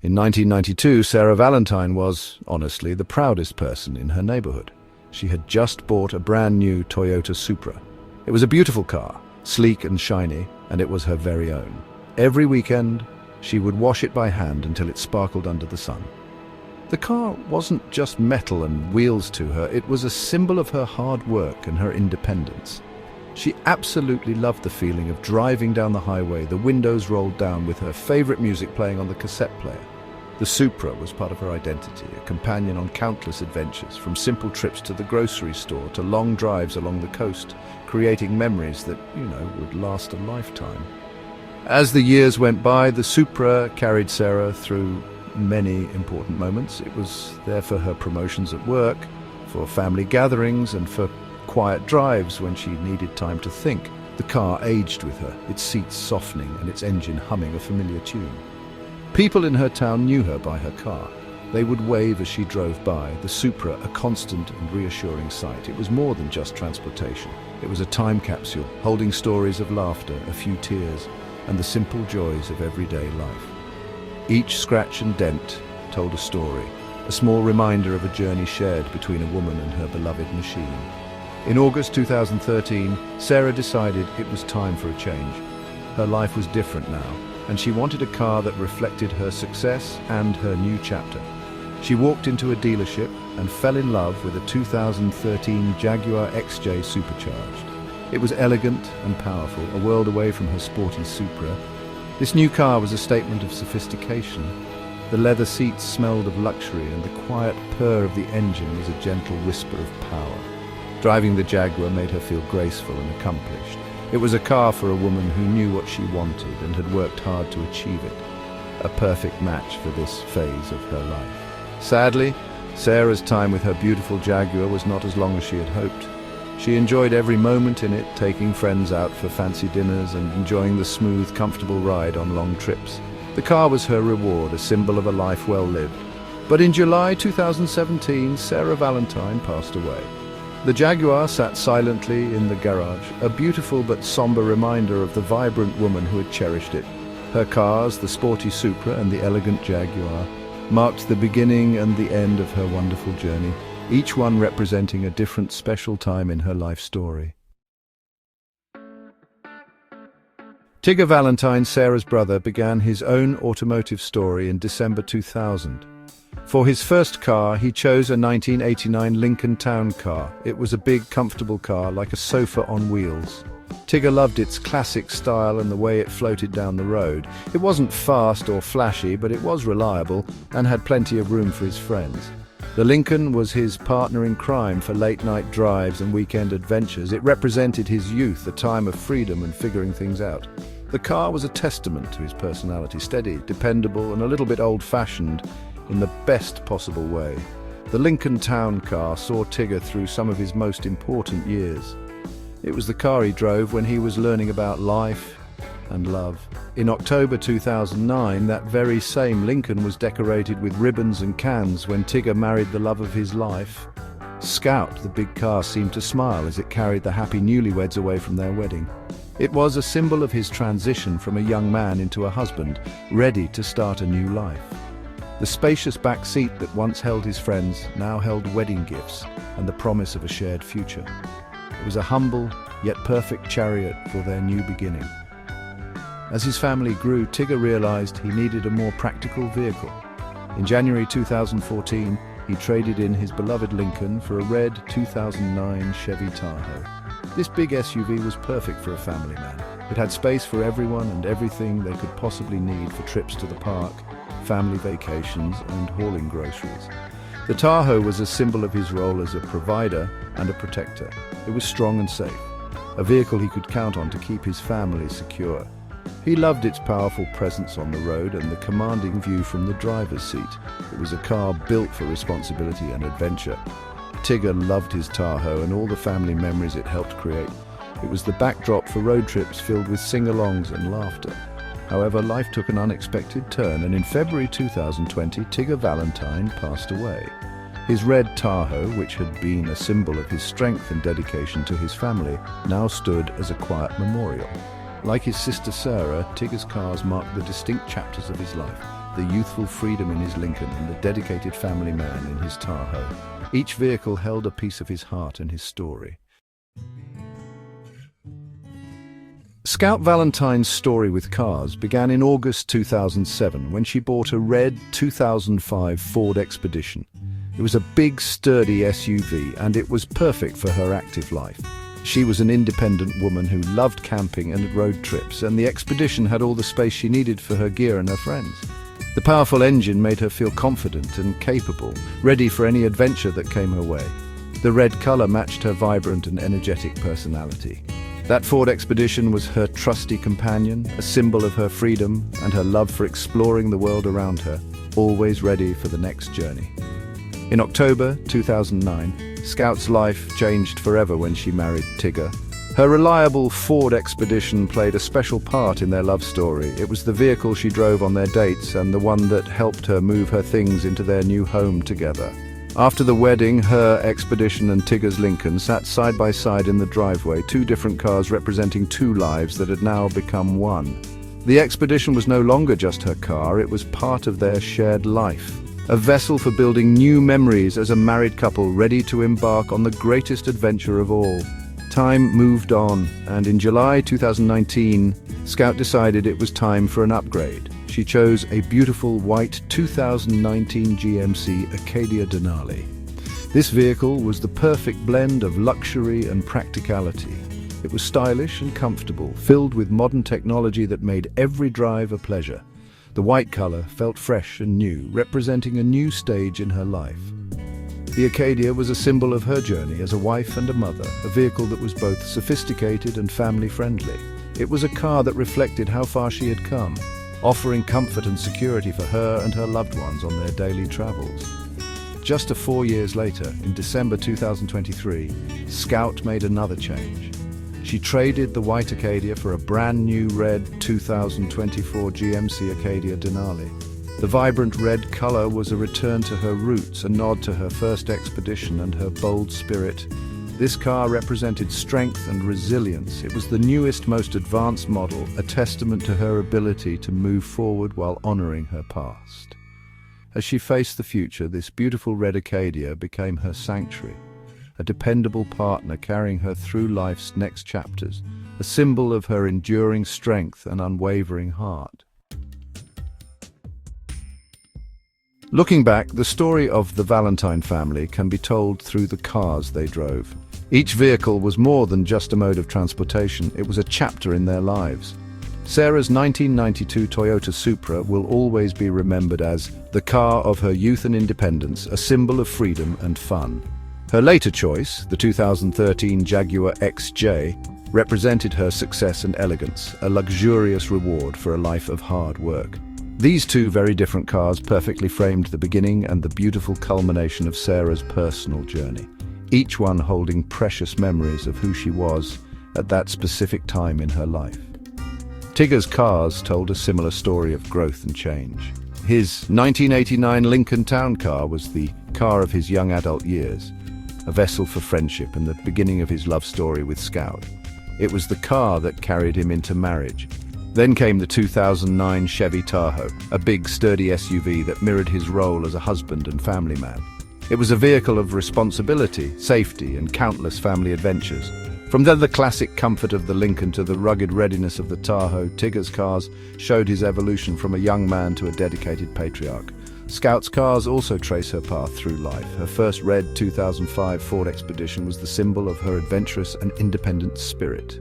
In 1992, Sarah Valentine was, honestly, the proudest person in her neighborhood. She had just bought a brand new Toyota Supra. It was a beautiful car, sleek and shiny, and it was her very own. Every weekend, she would wash it by hand until it sparkled under the sun. The car wasn't just metal and wheels to her, it was a symbol of her hard work and her independence. She absolutely loved the feeling of driving down the highway, the windows rolled down with her favorite music playing on the cassette player. The Supra was part of her identity, a companion on countless adventures, from simple trips to the grocery store to long drives along the coast, creating memories that, would last a lifetime. As the years went by, the Supra carried Sarah through many important moments. It was there for her promotions at work, for family gatherings, and for quiet drives when she needed time to think. The car aged with her, its seats softening and its engine humming a familiar tune. People in her town knew her by her car. They would wave as she drove by, the Supra a constant and reassuring sight. It was more than just transportation. It was a time capsule, holding stories of laughter, a few tears, and the simple joys of everyday life. Each scratch and dent told a story, a small reminder of a journey shared between a woman and her beloved machine. In August 2013, Sarah decided it was time for a change. Her life was different now, and she wanted a car that reflected her success and her new chapter. She walked into a dealership and fell in love with a 2013 Jaguar XJ Supercharged. It was elegant and powerful, a world away from her sporty Supra. This new car was a statement of sophistication. The leather seats smelled of luxury, and the quiet purr of the engine was a gentle whisper of power. Driving the Jaguar made her feel graceful and accomplished. It was a car for a woman who knew what she wanted and had worked hard to achieve it. A perfect match for this phase of her life. Sadly, Sarah's time with her beautiful Jaguar was not as long as she had hoped. She enjoyed every moment in it, taking friends out for fancy dinners and enjoying the smooth, comfortable ride on long trips. The car was her reward, a symbol of a life well lived. But in July 2017, Sarah Valentine passed away. The Jaguar sat silently in the garage, a beautiful but somber reminder of the vibrant woman who had cherished it. Her cars, the sporty Supra and the elegant Jaguar, marked the beginning and the end of her wonderful journey, each one representing a different special time in her life story. Tigger Valentine, Sarah's brother, began his own automotive story in December 2000. For his first car, he chose a 1989 Lincoln Town Car. It was a big, comfortable car, like a sofa on wheels. Tigger loved its classic style and the way it floated down the road. It wasn't fast or flashy, but it was reliable and had plenty of room for his friends. The Lincoln was his partner in crime for late-night drives and weekend adventures. It represented his youth, a time of freedom and figuring things out. The car was a testament to his personality, steady, dependable, and a little bit old-fashioned in the best possible way. The Lincoln Town Car saw Tigger through some of his most important years. It was the car he drove when he was learning about life and love. In October 2009, that very same Lincoln was decorated with ribbons and cans when Tigger married the love of his life. Scout, the big car, seemed to smile as it carried the happy newlyweds away from their wedding. It was a symbol of his transition from a young man into a husband, ready to start a new life. The spacious back seat that once held his friends now held wedding gifts and the promise of a shared future. It was a humble yet perfect chariot for their new beginning. As his family grew, Tigger realized he needed a more practical vehicle. In January 2014, he traded in his beloved Lincoln for a red 2009 Chevy Tahoe. This big SUV was perfect for a family man. It had space for everyone and everything they could possibly need for trips to the park, family vacations, and hauling groceries. The Tahoe was a symbol of his role as a provider and a protector. It was strong and safe, a vehicle he could count on to keep his family secure. He loved its powerful presence on the road and the commanding view from the driver's seat. It was a car built for responsibility and adventure. Tigger loved his Tahoe and all the family memories it helped create. It was the backdrop for road trips filled with sing-alongs and laughter. However, life took an unexpected turn, and in February 2020, Tigger Valentine passed away. His red Tahoe, which had been a symbol of his strength and dedication to his family, now stood as a quiet memorial. Like his sister Sarah, Tigger's cars marked the distinct chapters of his life. the youthful freedom in his Lincoln and the dedicated family man in his Tahoe. Each vehicle held a piece of his heart and his story. Scout Valentine's story with cars began in August 2007 when she bought a red 2005 Ford Expedition. It was a big, sturdy SUV, and it was perfect for her active life. She was an independent woman who loved camping and road trips, and the Expedition had all the space she needed for her gear and her friends. The powerful engine made her feel confident and capable, ready for any adventure that came her way. The red color matched her vibrant and energetic personality. That Ford Expedition was her trusty companion, a symbol of her freedom and her love for exploring the world around her, always ready for the next journey. In October 2009, Scout's life changed forever when she married Tigger. Her reliable Ford Expedition played a special part in their love story. It was the vehicle she drove on their dates and the one that helped her move her things into their new home together. After the wedding, her Expedition and Tigger's Lincoln sat side by side in the driveway, two different cars representing two lives that had now become one. The Expedition was no longer just her car, it was part of their shared life. A vessel for building new memories as a married couple ready to embark on the greatest adventure of all. Time moved on, and in July 2019, Scout decided it was time for an upgrade. She chose a beautiful white 2019 GMC Acadia Denali. This vehicle was the perfect blend of luxury and practicality. It was stylish and comfortable, filled with modern technology that made every drive a pleasure. The white color felt fresh and new, representing a new stage in her life. The Acadia was a symbol of her journey as a wife and a mother, a vehicle that was both sophisticated and family-friendly. It was a car that reflected how far she had come, offering comfort and security for her and her loved ones on their daily travels. Just 4 years later, in December 2023, Scout made another change. She traded the white Acadia for a brand new red 2024 GMC Acadia Denali. The vibrant red color was a return to her roots, a nod to her first expedition and her bold spirit. This car represented strength and resilience. It was the newest, most advanced model, a testament to her ability to move forward while honoring her past. As she faced the future, this beautiful red Acadia became her sanctuary, a dependable partner carrying her through life's next chapters, a symbol of her enduring strength and unwavering heart. Looking back, the story of the Valentine family can be told through the cars they drove. Each vehicle was more than just a mode of transportation, it was a chapter in their lives. Sarah's 1992 Toyota Supra will always be remembered as the car of her youth and independence, a symbol of freedom and fun. Her later choice, the 2013 Jaguar XJ, represented her success and elegance, a luxurious reward for a life of hard work. These two very different cars perfectly framed the beginning and the beautiful culmination of Sarah's personal journey, each one holding precious memories of who she was at that specific time in her life. Tigger's cars told a similar story of growth and change. His 1989 Lincoln Town Car was the car of his young adult years, a vessel for friendship and the beginning of his love story with Scout. It was the car that carried him into marriage. Then came the 2009 Chevy Tahoe, a big, sturdy SUV that mirrored his role as a husband and family man. It was a vehicle of responsibility, safety, and countless family adventures. From the classic comfort of the Lincoln to the rugged readiness of the Tahoe, Tigger's cars showed his evolution from a young man to a dedicated patriarch. Scout's cars also trace her path through life. Her first red 2005 Ford Expedition was the symbol of her adventurous and independent spirit.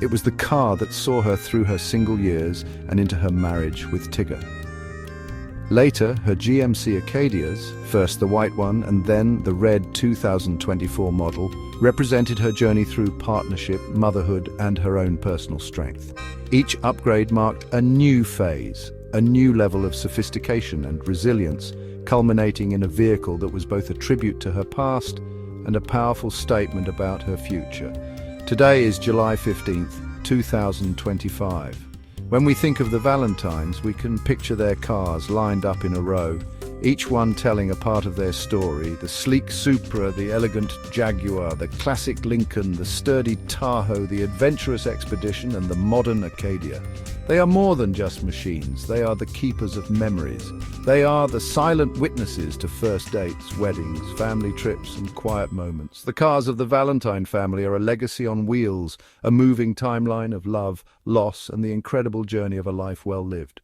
It was the car that saw her through her single years and into her marriage with Tigger. Later, her GMC Acadias, first the white one and then the red 2024 model, represented her journey through partnership, motherhood, and her own personal strength. Each upgrade marked a new phase, a new level of sophistication and resilience, culminating in a vehicle that was both a tribute to her past and a powerful statement about her future. Today is July 15th, 2025. When we think of the Valentines, we can picture their cars lined up in a row, each one telling a part of their story: the sleek Supra, the elegant Jaguar, the classic Lincoln, the sturdy Tahoe, the adventurous Expedition, and the modern Acadia. They are more than just machines. They are the keepers of memories. They are the silent witnesses to first dates, weddings, family trips, and quiet moments. The cars of the Valentine family are a legacy on wheels, a moving timeline of love, loss, and the incredible journey of a life well lived.